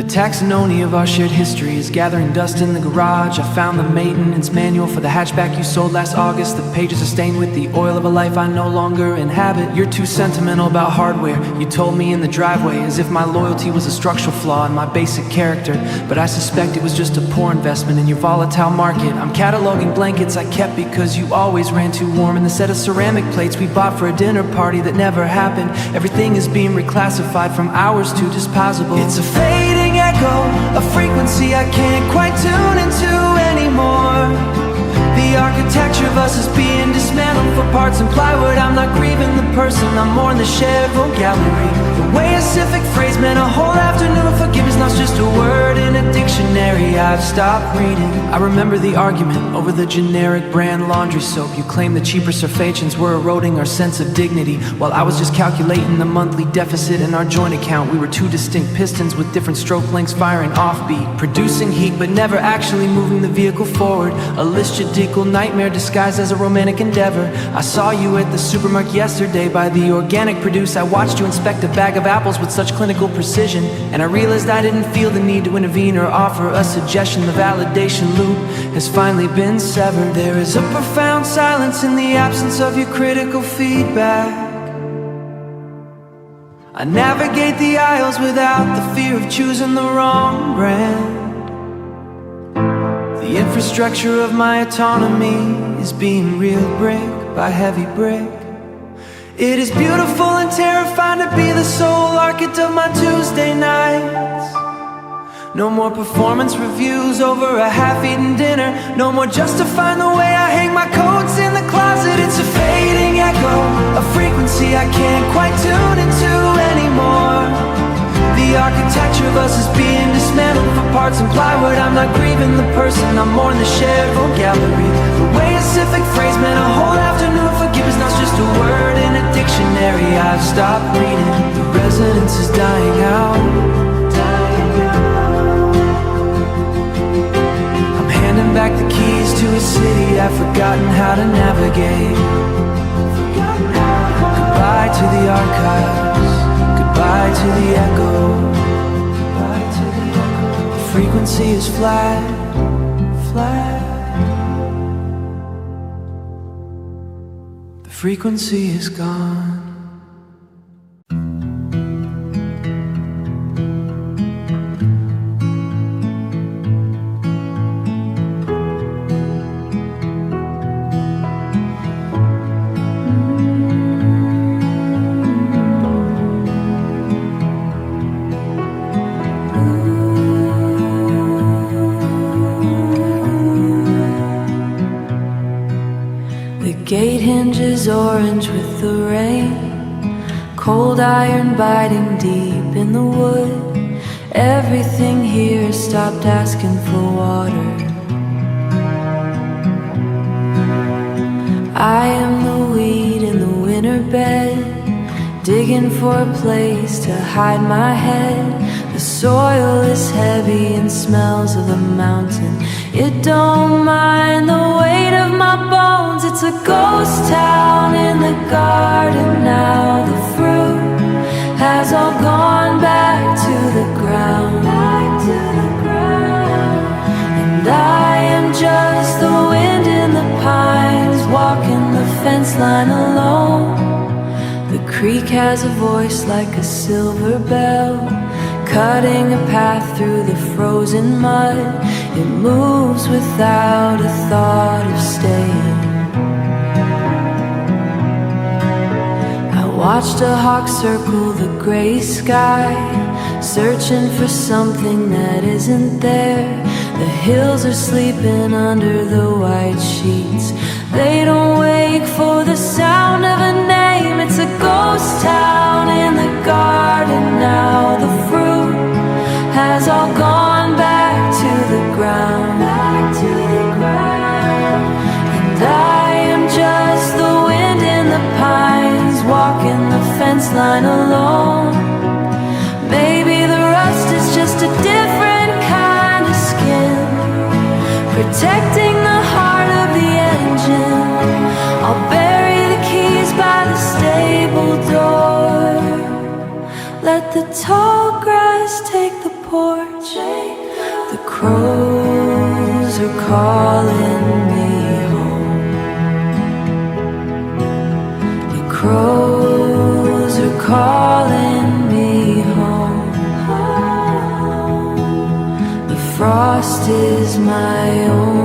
taxonomy of our shared history is gathering dust in the garage. I found the maintenance manual for the hatchback you sold last August. The pages are stained with the oil of a life I no longer inhabit. You're too sentimental about hardware, you told me in the driveway, as if my loyalty was a structural flaw in my basic character. But I suspect it was just a poor investment in your volatile market. I'm cataloging blankets I kept because you always ran too warm, and the set of ceramic plates we bought for a dinner party that never happened. Everything is being reclassified from ours to disposable. It's a fading echo, a frequency I can't quite tune into anymore. The architecture of us is being dismantled for parts and plywood. I'm not grieving the person, I'm more in the Chevron gallery. The way a civic phrase meant a whole afternoon. Forgiveness not's just a word in a dictionary I've stopped reading. I remember the argument over the generic brand laundry soap. You claimed the cheaper surfactants were eroding our sense of dignity, while I was just calculating the monthly deficit in our joint account. We were two distinct pistons with different stroke lengths firing offbeat, producing heat but never actually moving the vehicle forward. A liturgical nightmare disguised as a romantic endeavor. I saw you at the supermarket yesterday by the organic produce. I watched you inspect a bag of apples with such clinical precision, and I realized I didn't feel the need to intervene or offer a suggestion. The validation loop has finally been severed. There is a profound silence in the absence of your critical feedback. I navigate the aisles without the fear of choosing the wrong brand. The infrastructure of my autonomy is being reeled brick by heavy brick. It is beautiful and terrifying to be the sole architect of my Tuesday nights. No more performance reviews over a half-eaten dinner. No more justifying the way I hang my coats in the closet. It's a fading echo, a frequency I can't quite tune into anymore. The architecture of us is being dismantled for parts and plywood. I'm not grieving the person, I'm more in the Chevron gallery. The way a civic phrase meant a whole afternoon. Forgiveness not's just a word in a dictionary I've stopped reading. The resonance is dying out. I'm handing back the keys to a city I've forgotten how to navigate. Goodbye to the archives, goodbye to the echo. The frequency is flat, flat. The frequency is gone. Gate hinges orange with the rain, cold iron biting deep in the wood. Everything here stopped asking for water. I am the weed in the winter bed, digging for a place to hide my head. The soil is heavy and smells of the mountain. It don't mind the weight of my bones. It's a ghost town in the garden now. The fruit has all gone back to the ground. And I am just the wind in the pines, walking the fence line alone. The creek has a voice like a silver bell, cutting a path through the frozen mud. It moves without a thought of staying. I watched a hawk circle the gray sky, searching for something that isn't there. The hills are sleeping under the white sheets. They don't wake for the sound of a name. It's a ghost town in the garden now. The fruit has all gone back to the ground. And I am just the wind in the pines, walking the fence line alone. Maybe the rust is just a different kind of skin, protecting the heart of the engine. I'll bury the keys by the stable door. Let the tall grass take the porch. The crows are calling me home. The crows are calling me home. The frost is my own